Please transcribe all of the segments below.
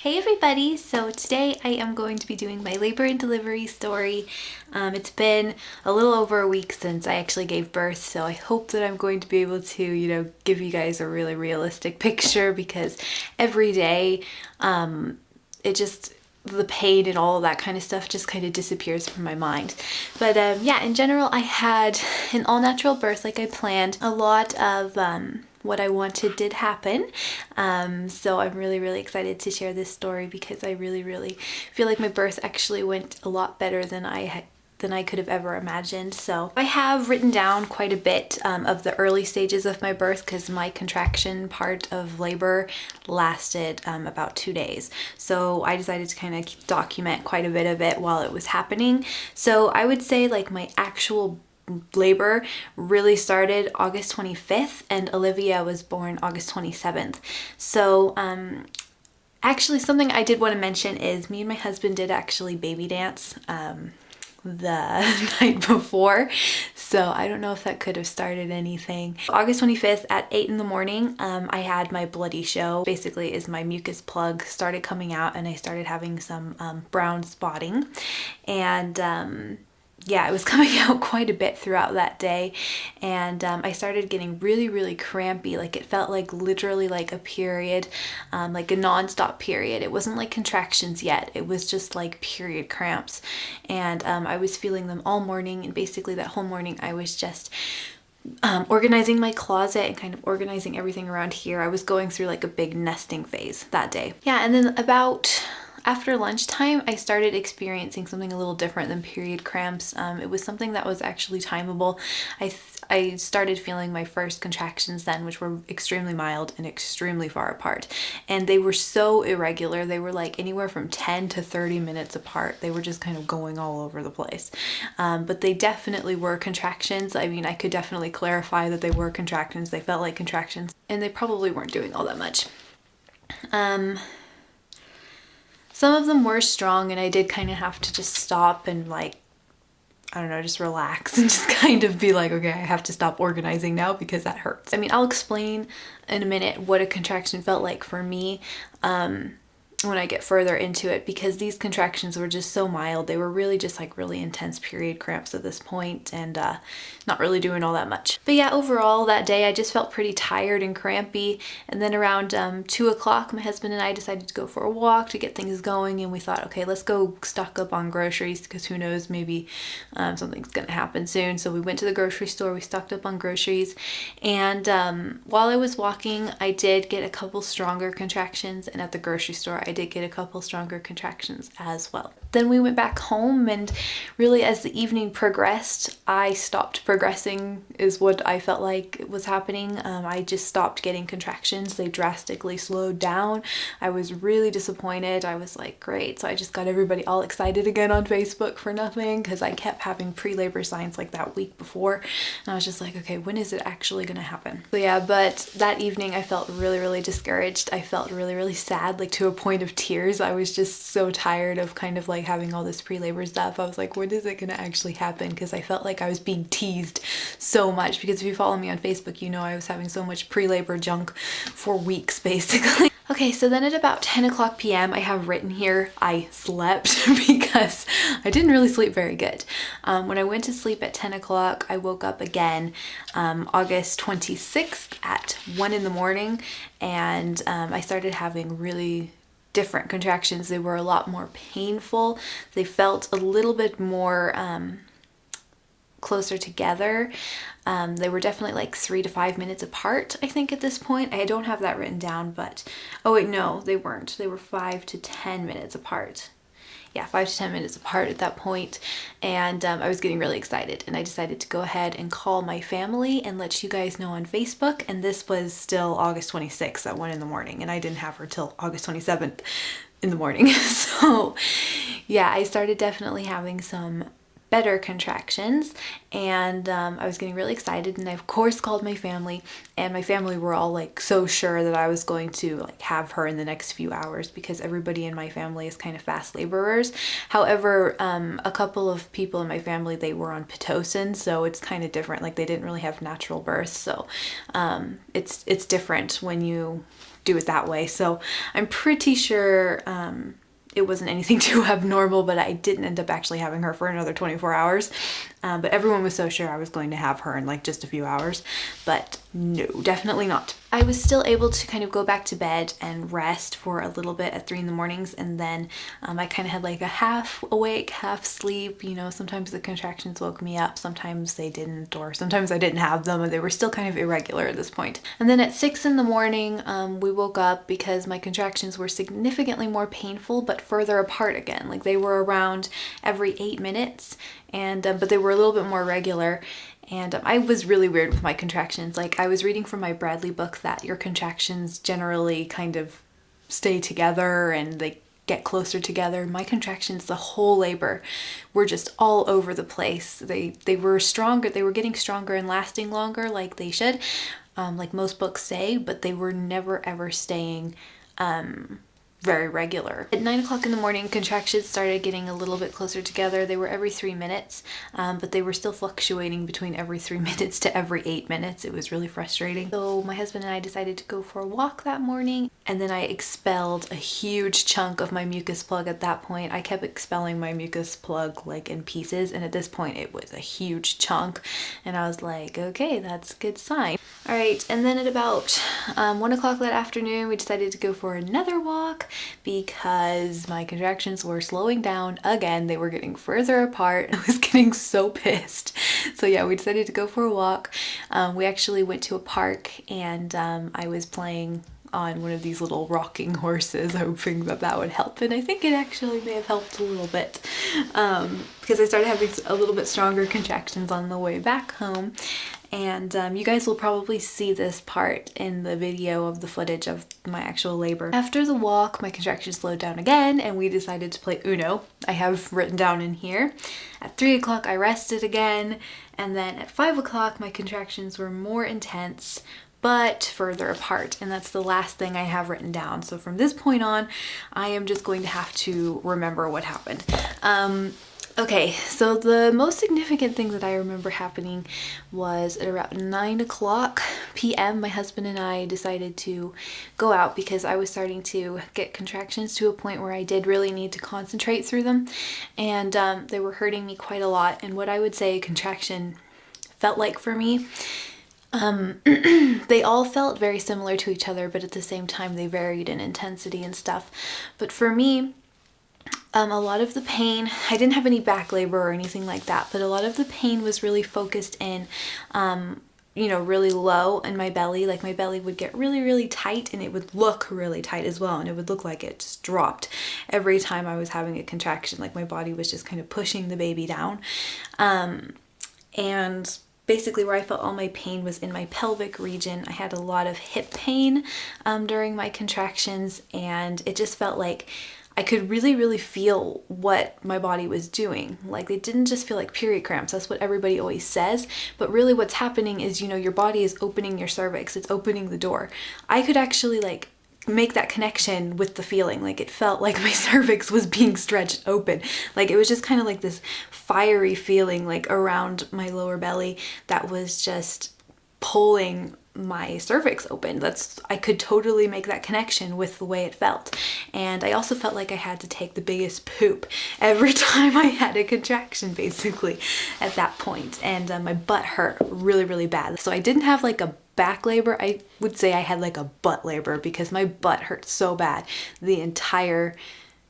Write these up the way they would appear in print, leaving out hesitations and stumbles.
Hey everybody! So today I am going to be doing my labor and delivery story. It's been a little over a week since I actually gave birth, so I hope that I'm going to be able to, give you guys a really realistic picture, because every day the pain and all of that kind of stuff just kind of disappears from my mind. But yeah, in general, I had an all-natural birth like I planned. A lot of what I wanted did happen. So I'm really excited to share this story because I really feel like my birth actually went a lot better than I could have ever imagined. So I have written down quite a bit of the early stages of my birth, because my contraction part of labor lasted about 2 days. So I decided to kind of document quite a bit of it while it was happening. So I would say like my actual labor really started August 25th and Olivia was born August 27th. So actually something I did want to mention is me and my husband did actually baby dance the night before, so I don't know if that could have started anything. August 25th at 8 in the morning, I had my bloody show. Basically is my mucus plug started coming out and I started having some brown spotting, and yeah, it was coming out quite a bit throughout that day, and I started getting really crampy. Like it felt like literally like a period, like a non-stop period. It wasn't like contractions yet, it was just like period cramps, and I was feeling them all morning, and basically that whole morning I was just organizing my closet and kind of organizing everything around here. I was going through like a big nesting phase that day. Yeah, and then about after lunchtime, I started experiencing something a little different than period cramps. It was something that was actually timeable. I started feeling my first contractions then, which were extremely mild and extremely far apart. And they were so irregular. They were like anywhere from 10 to 30 minutes apart. They were just kind of going all over the place. But they definitely were contractions. I mean, I could definitely clarify that they were contractions. They felt like contractions, and they probably weren't doing all that much. Some of them were strong, and I did kind of have to just stop and like, I don't know, just relax and just kind of be like, okay, I have to stop organizing now because that hurts. I mean, I'll explain in a minute what a contraction felt like for me when I get further into it, because these contractions were just so mild. They were really just like really intense period cramps at this point, and not really doing all that much. But yeah, overall that day I just felt pretty tired and crampy. And then around 2 o'clock, my husband and I decided to go for a walk to get things going, and we thought, okay, let's go stock up on groceries, because who knows, maybe something's gonna happen soon. So we went to the grocery store, we stocked up on groceries, and while I was walking I did get a couple stronger contractions, and at the grocery store I did get a couple stronger contractions as well. Then we went back home, and really as the evening progressed, I stopped progressing is what I felt like was happening. I just stopped getting contractions. They drastically slowed down. I was really disappointed. I was like, great. So I just got everybody all excited again on Facebook for nothing, because I kept having pre-labor signs like that week before, and I was just like, okay, when is it actually gonna happen? So yeah, but that evening I felt really discouraged. I felt really sad, like to a point of tears. I was just so tired of kind of like having all this pre-labor stuff. I was like, when is it gonna actually happen? Because I felt like I was being teased so much, because if you follow me on Facebook, you know I was having so much pre-labor junk for weeks basically. Okay, so then at about 10 o'clock p.m. I have written here, I slept because I didn't really sleep very good. When I went to sleep at 10 o'clock, I woke up again August 26th at 1 in the morning, and I started having really different contractions. They were a lot more painful. They felt a little bit more closer together. They were definitely like 3 to 5 minutes apart, I think, at this point. I don't have that written down, but oh wait, no, they weren't. They were 5 to 10 minutes apart. Yeah, 5 to 10 minutes apart at that point. And I was getting really excited, and I decided to go ahead and call my family and let you guys know on Facebook. And this was still August 26th at 1 in the morning, and I didn't have her till August 27th in the morning. So yeah, I started definitely having some better contractions, and I was getting really excited, and I of course called my family, and my family were all like so sure that I was going to like have her in the next few hours, because everybody in my family is kind of fast laborers. However, a couple of people in my family, they were on Pitocin, so it's kind of different. Like they didn't really have natural birth, so it's different when you do it that way. So I'm pretty sure it wasn't anything too abnormal, but I didn't end up actually having her for another 24 hours. But everyone was so sure I was going to have her in like just a few hours, but no, definitely not. I was still able to kind of go back to bed and rest for a little bit at 3 in the mornings, and then I kind of had like a half awake, half sleep. You know, sometimes the contractions woke me up, sometimes they didn't, or sometimes I didn't have them, and they were still kind of irregular at this point. And then at 6 in the morning, we woke up because my contractions were significantly more painful, but further apart again. Like they were around every 8 minutes, and but they were a little bit more regular. And I was really weird with my contractions. Like I was reading from my Bradley book that your contractions generally kind of stay together and they get closer together. My contractions, the whole labor, were just all over the place. They were stronger. They were getting stronger and lasting longer, like they should, like most books say, but they were never ever staying very regular. At 9 o'clock in the morning, contractions started getting a little bit closer together. They were every 3 minutes, but they were still fluctuating between every 3 minutes to every 8 minutes. It was really frustrating. So my husband and I decided to go for a walk that morning, and then I expelled a huge chunk of my mucus plug at that point. I kept expelling my mucus plug like in pieces, and at this point it was a huge chunk, and I was like, okay, that's a good sign. All right, and then at about 1 o'clock that afternoon, we decided to go for another walk because my contractions were slowing down again. They were getting further apart. I was getting so pissed. So yeah, we decided to go for a walk. We actually went to a park, and I was playing on one of these little rocking horses, hoping that that would help, and I think it actually may have helped a little bit, because I started having a little bit stronger contractions on the way back home. And you guys will probably see this part in the video of the footage of my actual labor. After the walk, my contractions slowed down again, and we decided to play Uno. I have written down in here. At 3 o'clock, I rested again, and then at 5 o'clock, my contractions were more intense, but further apart, and that's the last thing I have written down. So from this point on, I am just going to have to remember what happened. Okay, so the most significant thing that I remember happening was at around 9 o'clock p.m. my husband and I decided to go out because I was starting to get contractions to a point where I did really need to concentrate through them, and they were hurting me quite a lot. And what I would say a contraction felt like for me, they all felt very similar to each other, but at the same time they varied in intensity and stuff. But for me, a lot of the pain, I didn't have any back labor or anything like that, but a lot of the pain was really focused in, you know, really low in my belly. Like my belly would get really, really tight, and it would look really tight as well, and it would look like it just dropped every time I was having a contraction. Like my body was just kind of pushing the baby down. And basically where I felt all my pain was in my pelvic region. I had a lot of hip pain during my contractions, and it just felt like I could really, really feel what my body was doing. Like they didn't just feel like period cramps. That's what everybody always says. But really what's happening is, you know, your body is opening your cervix. It's opening the door. I could actually like make that connection with the feeling. Like it felt like my cervix was being stretched open. Like it was just kind of like this fiery feeling like around my lower belly that was just pulling my cervix open. I could totally make that connection with the way it felt. And I also felt like I had to take the biggest poop every time I had a contraction, basically, at that point. And my butt hurt really, really bad. So I didn't have like a back labor. I would say I had like a butt labor because my butt hurt so bad the entire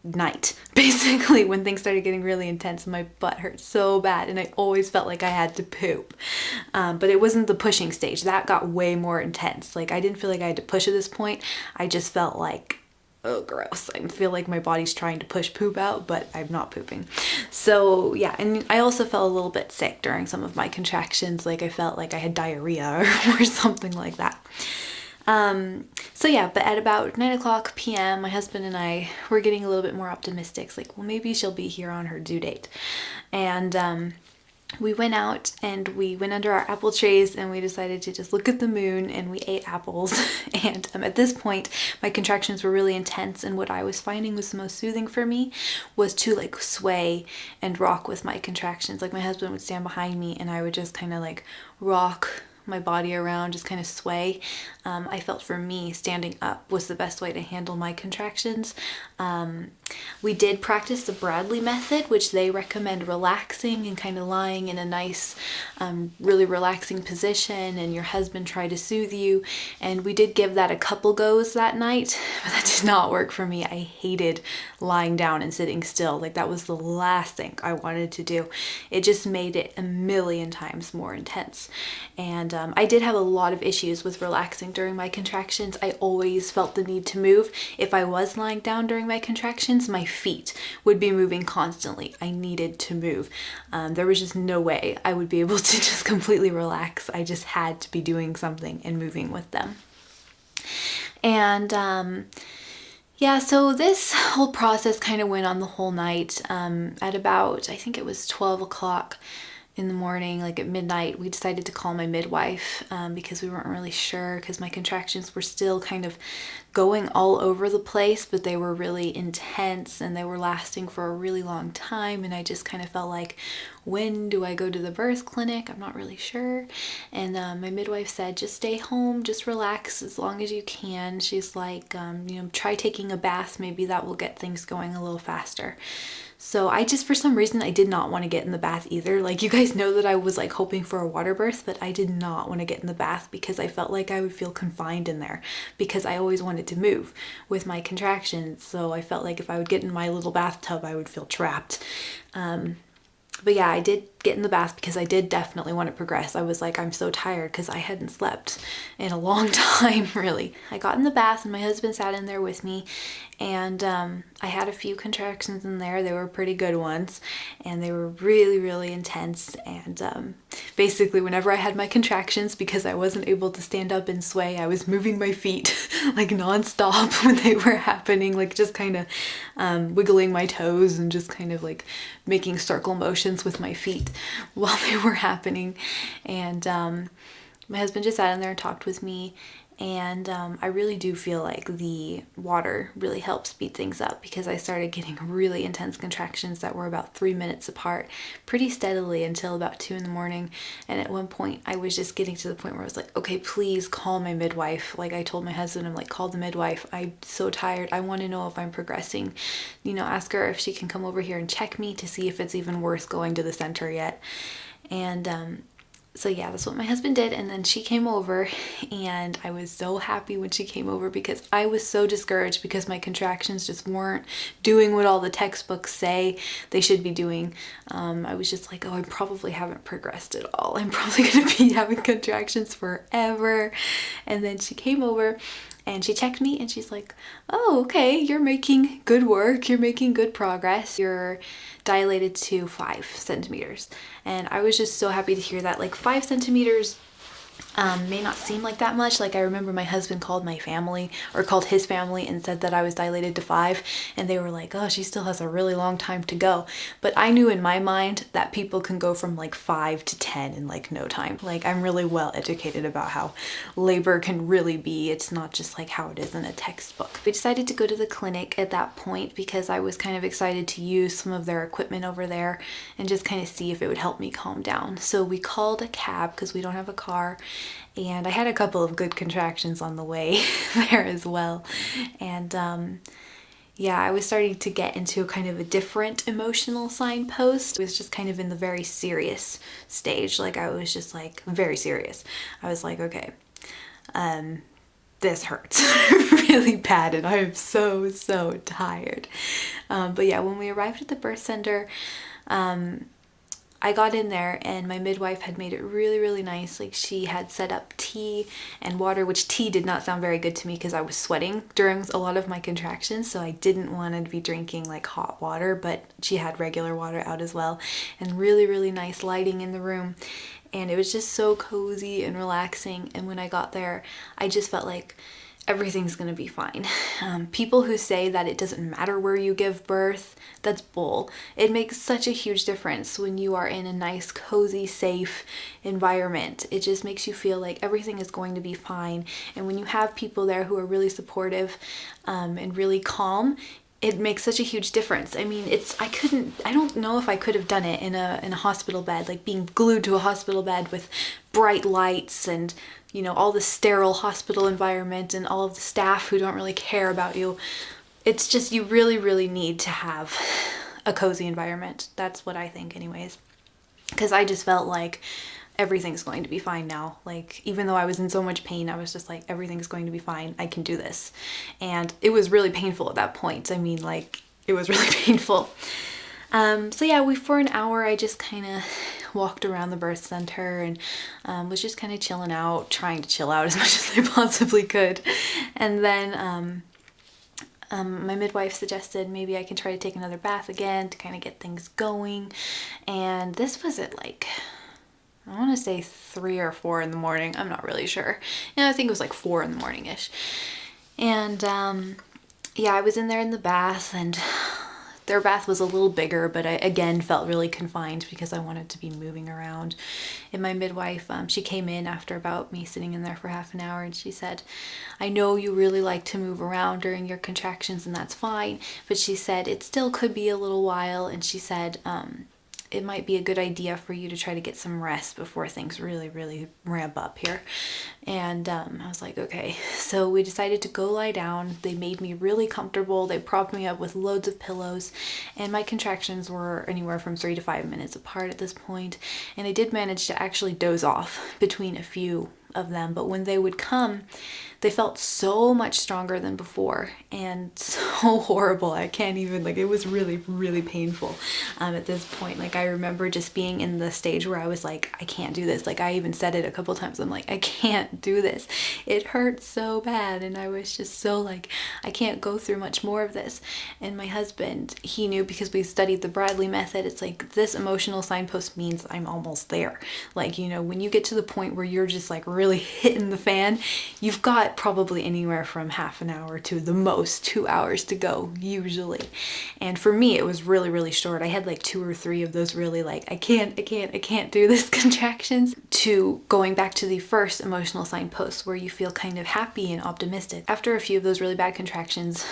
night. Basically, when things started getting really intense, my butt hurt so bad, and I always felt like I had to poop. But it wasn't the pushing stage. That got way more intense. Like I didn't feel like I had to push at this point. I just felt like, oh gross, I feel like my body's trying to push poop out, but I'm not pooping. So yeah, and I also felt a little bit sick during some of my contractions. Like I felt like I had diarrhea or something like that. So yeah, but at about 9 o'clock p.m. my husband and I were getting a little bit more optimistic. It's like, well, maybe she'll be here on her due date. And we went out and we went under our apple trees and we decided to just look at the moon, and we ate apples. And at this point my contractions were really intense, and what I was finding was the most soothing for me was to like sway and rock with my contractions. Like my husband would stand behind me and I would just kind of like rock my body around, just kind of sway. I felt for me, standing up was the best way to handle my contractions. We did practice the Bradley method, which they recommend relaxing and kind of lying in a nice, really relaxing position, and your husband tried to soothe you. And we did give that a couple goes that night, but that did not work for me. I hated lying down and sitting still. Like, that was the last thing I wanted to do. It just made it a million times more intense. And I did have a lot of issues with relaxing during my contractions. I always felt the need to move. If I was lying down during my contractions, my feet would be moving constantly. I needed to move. There was just no way I would be able to just completely relax. I just had to be doing something and moving with them. And yeah, so this whole process kind of went on the whole night. At about, I think it was 12 o'clock in the morning, like at midnight, we decided to call my midwife because we weren't really sure, because my contractions were still kind of going all over the place, but they were really intense and they were lasting for a really long time. And I just kind of felt like, when do I go to the birth clinic? I'm not really sure. And my midwife said, just stay home, just relax as long as you can. She's like, try taking a bath. Maybe that will get things going a little faster. So I just, for some reason, I did not want to get in the bath either. Like, you guys know that I was like hoping for a water birth, but I did not want to get in the bath because I felt like I would feel confined in there, because I always wanted to move with my contractions. So I felt like if I would get in my little bathtub, I would feel trapped. But yeah, I did get in the bath because I did definitely want to progress. I was like, I'm so tired because I hadn't slept in a long time, really. I got in the bath and my husband sat in there with me, and I had a few contractions in there. They were pretty good ones, and they were really, really intense. And basically, whenever I had my contractions, because I wasn't able to stand up and sway, I was moving my feet like nonstop when they were happening, like just kind of wiggling my toes and just kind of like making circle motions with my feet while they were happening. And my husband just sat in there and talked with me. And I really do feel like the water really helped speed things up, because I started getting really intense contractions that were about 3 minutes apart pretty steadily until about 2 in the morning. And at one point I was just getting to the point where I was like, okay, please call my midwife. Like, I told my husband, I'm like, call the midwife. I'm so tired. I want to know if I'm progressing. Ask her if she can come over here and check me to see if it's even worth going to the center yet. And so yeah, that's what my husband did. And then she came over, and I was so happy when she came over, because I was so discouraged because my contractions just weren't doing what all the textbooks say they should be doing. I was just like, oh, I probably haven't progressed at all. I'm probably going to be having contractions forever. And then she came over and she checked me, and she's like, oh, okay, you're making good work. You're making good progress. You're dilated to 5 centimeters. And I was just so happy to hear that. Like, 5 centimeters may not seem like that much. Like, I remember my husband called my family, or called his family, and said that I was dilated to 5, and they were like, oh, she still has a really long time to go. But I knew in my mind that people can go from like 5 to 10 in like no time. Like, I'm really well educated about how labor can really be. It's not just like how it is in a textbook. We decided to go to the clinic at that point because I was kind of excited to use some of their equipment over there and just kind of see if it would help me calm down. So we called a cab because we don't have a car. And I had a couple of good contractions on the way there as well. And yeah, I was starting to get into kind of a different emotional signpost. It was just kind of in the very serious stage. Like, I was just like very serious. I was like, okay, this hurts really bad, and I am so tired. But yeah, when we arrived at the birth center, I got in there, and my midwife had made it really nice. Like, she had set up tea and water, which tea did not sound very good to me because I was sweating during a lot of my contractions, so I didn't want to be drinking like hot water, but she had regular water out as well, and really nice lighting in the room. And it was just so cozy and relaxing. And when I got there, I just felt like everything's gonna be fine. People who say that it doesn't matter where you give birth, that's bull. It makes such a huge difference when you are in a nice, cozy, safe environment. It just makes you feel like everything is going to be fine. And when you have people there who are really supportive and really calm, it makes such a huge difference. I mean, I don't know if I could have done it in a hospital bed, like being glued to a hospital bed with bright lights and, you know, all the sterile hospital environment and all of the staff who don't really care about you. It's just, you really, really need to have a cozy environment. That's what I think anyways. Because I just felt like everything's going to be fine now. Like, even though I was in so much pain, I was just like, everything's going to be fine. I can do this. And it was really painful at that point. I mean, like, it was really painful. So yeah, for an hour, I just kind of walked around the birth center and was just kind of chilling out, trying to chill out as much as I possibly could. And then my midwife suggested maybe I can try to take another bath again to kind of get things going. And this was at like, I want to say 3 or 4 in the morning. I'm not really sure. Yeah, I think it was like 4 in the morning-ish. And yeah, I was in there in the bath, and their bath was a little bigger, but I again felt really confined because I wanted to be moving around. And my midwife, she came in after about me sitting in there for half an hour, and she said, I know you really like to move around during your contractions, and that's fine, but she said it still could be a little while, and she said it might be a good idea for you to try to get some rest before things really, really ramp up here. And I was like, okay. So we decided to go lie down. They made me really comfortable. They propped me up with loads of pillows, and my contractions were anywhere from 3 to 5 minutes apart at this point. And I did manage to actually doze off between a few of them, but when they would come, they felt so much stronger than before and so horrible. I can't even, like, it was really, really painful at this point. Like, I remember just being in the stage where I was like, I can't do this. Like, I even said it a couple times. I'm like, I can't do this. It hurts so bad. And I was just so like, I can't go through much more of this. And my husband, he knew, because we studied the Bradley method, it's like, this emotional signpost means I'm almost there. Like, you know, when you get to the point where you're just like really hitting the fan, you've got probably anywhere from half an hour to the most 2 hours to go usually. And for me, it was really, really short. I had like 2 or 3 of those really like, I can't do this contractions, to going back to the first emotional signpost where you feel kind of happy and optimistic. After a few of those really bad contractions,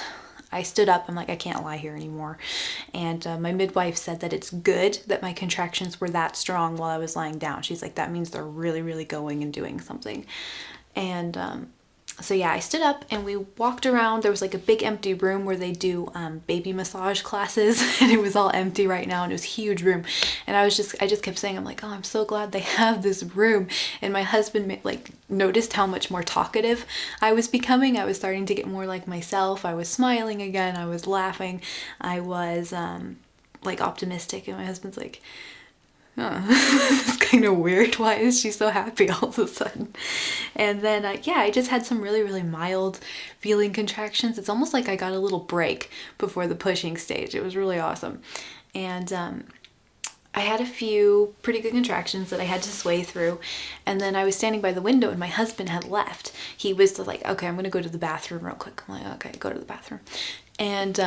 I stood up. I'm like, I can't lie here anymore. And my midwife said that it's good that my contractions were that strong while I was lying down. She's like, that means they're really, really going and doing something. And so yeah, I stood up and we walked around. There was like a big empty room where they do baby massage classes, and it was all empty right now, and it was a huge room. And I just kept saying, I'm like, oh, I'm so glad they have this room. And my husband like noticed how much more talkative I was becoming. I was starting to get more like myself. I was smiling again. I was laughing. I was like optimistic. And my husband's like, oh, it's kind of weird. Why is she so happy all of a sudden? And then, yeah, I just had some really, really mild feeling contractions. It's almost like I got a little break before the pushing stage. It was really awesome. And I had a few pretty good contractions that I had to sway through. And then I was standing by the window and my husband had left. He was like, okay, I'm going to go to the bathroom real quick. I'm like, okay, go to the bathroom. And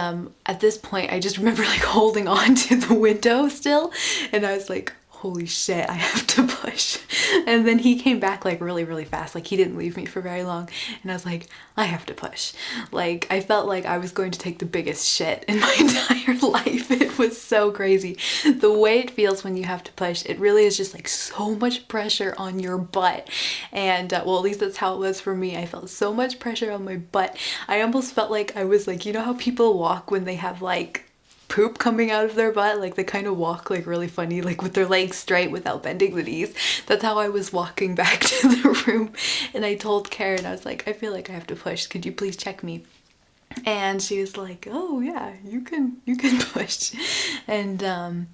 at this point, I just remember like holding on to the window still. And I was like, holy shit, I have to push. And then he came back like really, really fast. Like, he didn't leave me for very long. And I was like, I have to push. Like, I felt like I was going to take the biggest shit in my entire life. It was so crazy. The way it feels when you have to push, it really is just like so much pressure on your butt. And well, at least that's how it was for me. I felt so much pressure on my butt. I almost felt like I was like, you know how people walk when they have like poop coming out of their butt? Like, they kind of walk like really funny, like with their legs straight without bending the knees. That's how I was walking back to the room. And I told Karen, I was like, I feel like I have to push. Could you please check me? And she was like, oh yeah, you can push. And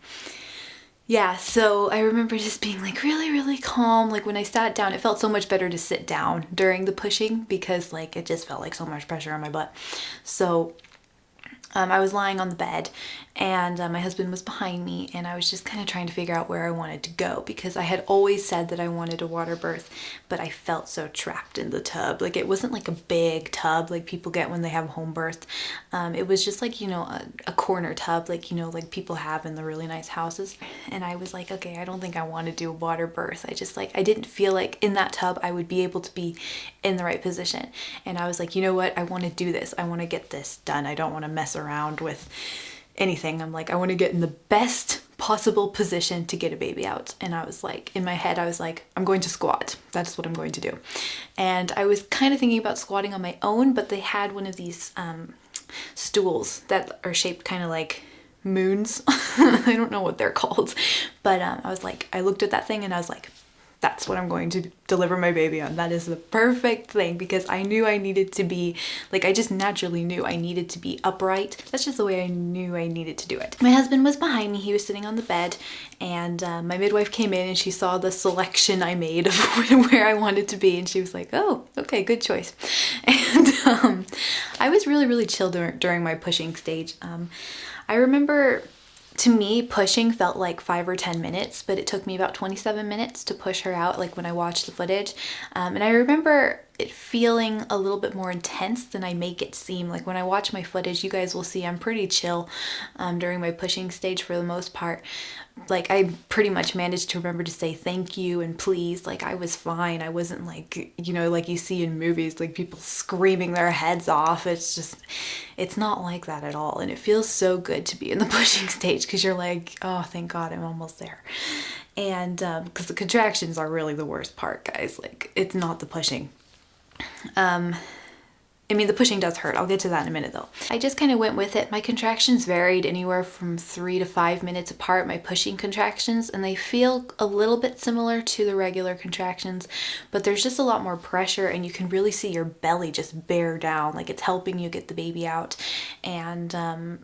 yeah, so I remember just being like really, really calm. Like, when I sat down, it felt so much better to sit down during the pushing, because like it just felt like so much pressure on my butt. So I was lying on the bed, and my husband was behind me, and I was just kind of trying to figure out where I wanted to go, because I had always said that I wanted a water birth, but I felt so trapped in the tub. Like, it wasn't like a big tub like people get when they have home birth. It was just like, you know, a corner tub, like, you know, like people have in the really nice houses. And I was like, okay, I don't think I want to do a water birth. I didn't feel like in that tub I would be able to be in the right position. And I was like, you know what, I want to do this. I want to get this done. I don't want to mess around with anything. I'm like, I want to get in the best possible position to get a baby out. And I was like, in my head, I was like, I'm going to squat. That's what I'm going to do. And I was kind of thinking about squatting on my own, but they had one of these stools that are shaped kind of like moons. I don't know what they're called, but I was like, I looked at that thing and I was like, that's what I'm going to deliver my baby on. That is the perfect thing, because I knew I needed to be, like, I just naturally knew I needed to be upright. That's just the way I knew I needed to do it. My husband was behind me. He was sitting on the bed, and my midwife came in and she saw the selection I made of where I wanted to be, and she was like, oh, okay, good choice. And I was really, really chill during my pushing stage. I remember, to me, pushing felt like 5 or 10 minutes, but it took me about 27 minutes to push her out, like when I watched the footage. And I remember it feeling a little bit more intense than I make it seem. Like when I watch my footage, you guys will see I'm pretty chill during my pushing stage for the most part. Like, I pretty much managed to remember to say thank you and please. Like, I was fine. I wasn't like, you know, like you see in movies, like people screaming their heads off. It's just, it's not like that at all. And it feels so good to be in the pushing stage, because you're like, oh, thank God I'm almost there. And because the contractions are really the worst part, guys. Like, it's not the pushing. I mean, the pushing does hurt. I'll get to that in a minute though. I just kind of went with it. My contractions varied anywhere from 3 to 5 minutes apart, my pushing contractions, and they feel a little bit similar to the regular contractions, but there's just a lot more pressure, and you can really see your belly just bear down, like it's helping you get the baby out. And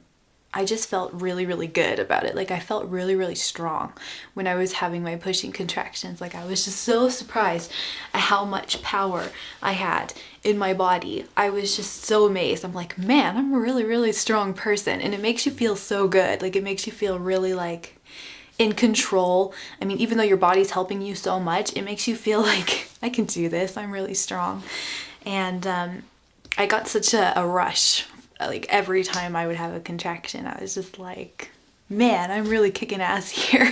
I just felt really, really good about it. Like, I felt really, really strong when I was having my pushing contractions. Like, I was just so surprised at how much power I had in my body. I was just so amazed. I'm like, man, I'm a really, really strong person. And it makes you feel so good. Like, it makes you feel really like in control. I mean, even though your body's helping you so much, it makes you feel like, I can do this. I'm really strong. And I got such a rush. Like, every time I would have a contraction, I was just like, man, I'm really kicking ass here.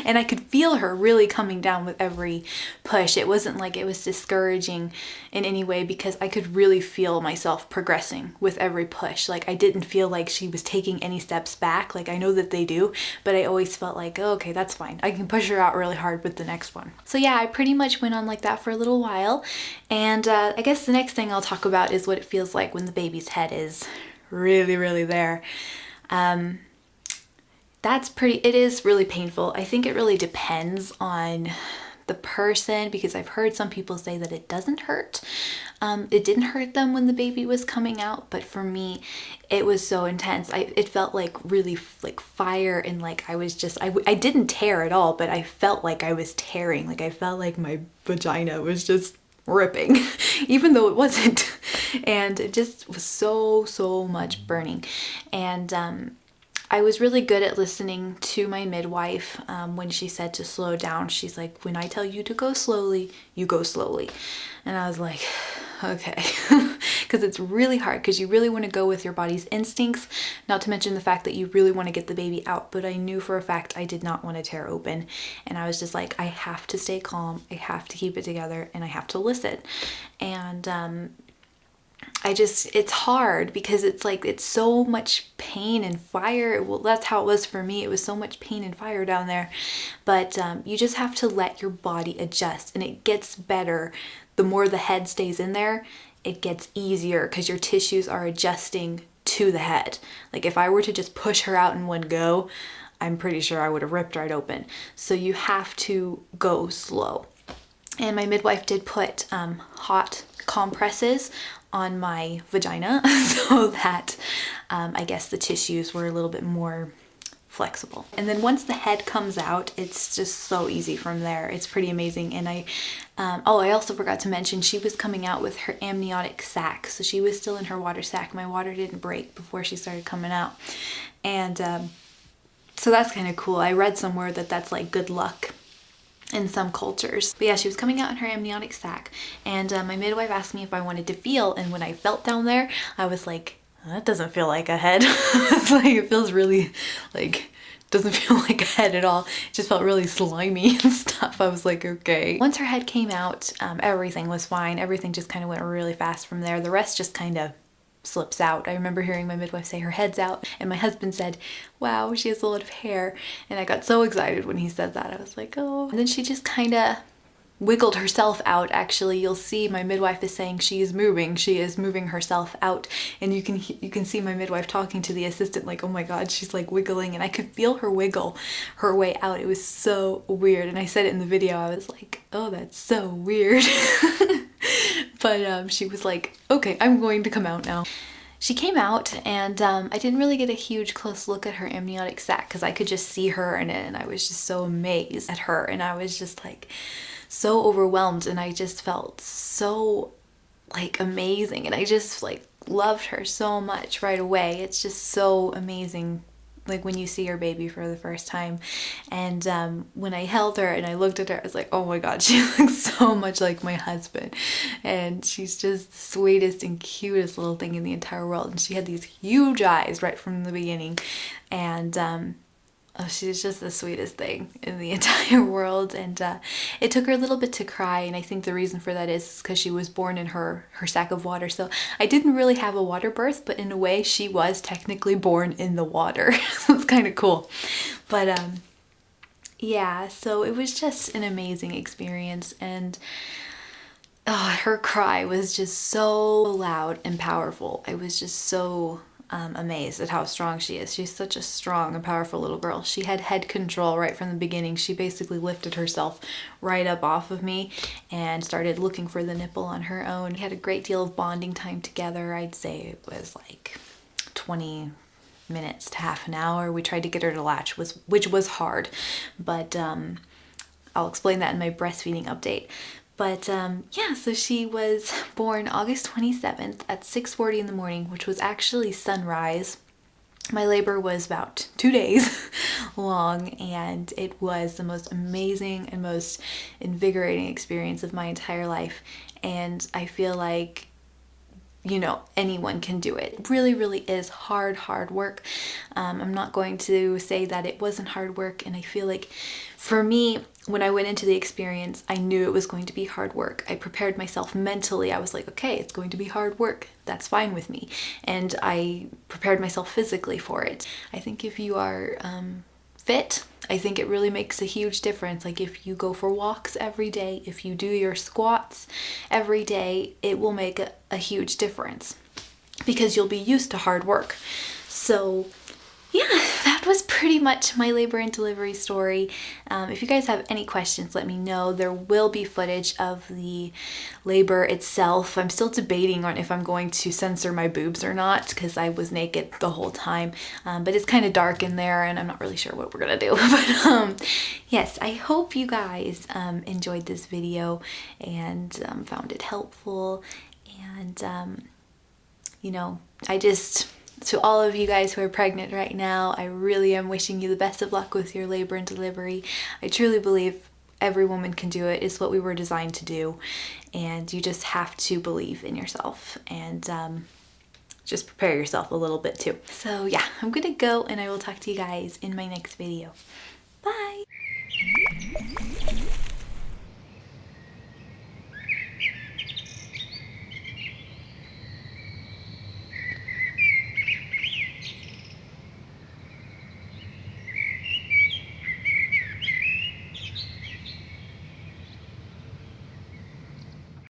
And I could feel her really coming down with every push. It wasn't like it was discouraging in any way, because I could really feel myself progressing with every push. Like, I didn't feel like she was taking any steps back. Like, I know that they do, but I always felt like, oh, okay, that's fine. I can push her out really hard with the next one. So yeah, I pretty much went on like that for a little while. And I guess the next thing I'll talk about is what it feels like when the baby's head is really, really there. It is really painful. I think it really depends on the person, because I've heard some people say that it doesn't hurt. It didn't hurt them when the baby was coming out, but for me, it was so intense. It felt like really like fire, and like I was just, I didn't tear at all, but I felt like I was tearing. Like, I felt like my vagina was just ripping, even though it wasn't. And it just was so much burning. And I was really good at listening to my midwife when she said to slow down. She's like, when I tell you to go slowly, you go slowly. And I was like, okay. Because it's really hard, because you really want to go with your body's instincts, not to mention the fact that you really want to get the baby out. But I knew for a fact I did not want to tear open. And I was just like, I have to stay calm. I have to keep it together, and I have to listen. And it's hard, because it's like, it's so much pain and fire. Well, that's how it was for me. It was so much pain and fire down there. But you just have to let your body adjust, and it gets better. The more the head stays in there, it gets easier, because your tissues are adjusting to the head. Like, if I were to just push her out in one go, I'm pretty sure I would have ripped right open. So you have to go slow. And my midwife did put hot compresses on my vagina so that I guess the tissues were a little bit more flexible. And then once the head comes out, it's just so easy from there. It's pretty amazing. And I also forgot to mention, she was coming out with her amniotic sac. So she was still in her water sac. My water didn't break before she started coming out. And so that's kind of cool. I read somewhere that that's like good luck in some cultures. But yeah, she was coming out in her amniotic sac, and my midwife asked me if I wanted to feel, and when I felt down there, I was like, that doesn't feel like a head. It's like, it feels really like, doesn't feel like a head at all. It just felt really slimy and stuff. I was like, okay. Once her head came out, everything was fine. Everything just kind of went really fast from there. The rest just kind of slips out. I remember hearing my midwife say her head's out, and my husband said, wow, she has a lot of hair. And I got so excited when he said that. I was like, oh. And then she just kind of wiggled herself out. Actually, you'll see my midwife is saying she is moving herself out, and you can see my midwife talking to the assistant like, oh my god, she's like wiggling, and I could feel her wiggle her way out. It was so weird, and I said it in the video. I was like, oh, that's so weird. But she was like, okay, I'm going to come out now. She came out, and I didn't really get a huge close look at her amniotic sac because I could just see her in it, and I was just so amazed at her, and I was just like so overwhelmed, and I just felt so like amazing, and I just like loved her so much right away. It's just so amazing, like when you see your baby for the first time. And when I held her and I looked at her, I was like, oh my god, she looks so much like my husband, and she's just the sweetest and cutest little thing in the entire world. And she had these huge eyes right from the beginning, and oh, she's just the sweetest thing in the entire world. And it took her a little bit to cry, and I think the reason for that is because she was born in her sack of water. So I didn't really have a water birth, but in a way she was technically born in the water. So it's kind of cool. But yeah, so it was just an amazing experience, and her cry was just so loud and powerful. I was just so amazed at how strong she is. She's such a strong and powerful little girl. She had head control right from the beginning. She basically lifted herself right up off of me and started looking for the nipple on her own. We had a great deal of bonding time together. I'd say it was like 20 minutes to half an hour. We tried to get her to latch, which was hard, but I'll explain that in my breastfeeding update. But yeah, so she was born August 27th at 6:40 in the morning, which was actually sunrise. My labor was about 2 days long, and it was the most amazing and most invigorating experience of my entire life. And I feel like, you know, anyone can do it. It really, really is hard work. I'm not going to say that it wasn't hard work, and I feel like for me, when I went into the experience, I knew it was going to be hard work. I prepared myself mentally. I was like, okay, it's going to be hard work. That's fine with me. And I prepared myself physically for it. I think if you are fit, I think it really makes a huge difference. Like if you go for walks every day, if you do your squats every day, it will make a huge difference because you'll be used to hard work. So yeah, that was pretty much my labor and delivery story. If you guys have any questions, let me know. There will be footage of the labor itself. I'm still debating on if I'm going to censor my boobs or not because I was naked the whole time. But it's kind of dark in there, and I'm not really sure what we're gonna do. But yes, I hope you guys enjoyed this video and found it helpful. And you know, to all of you guys who are pregnant right now, I really am wishing you the best of luck with your labor and delivery. I truly believe every woman can do it. It's what we were designed to do. And you just have to believe in yourself and just prepare yourself a little bit too. So yeah, I'm gonna go, and I will talk to you guys in my next video. Bye!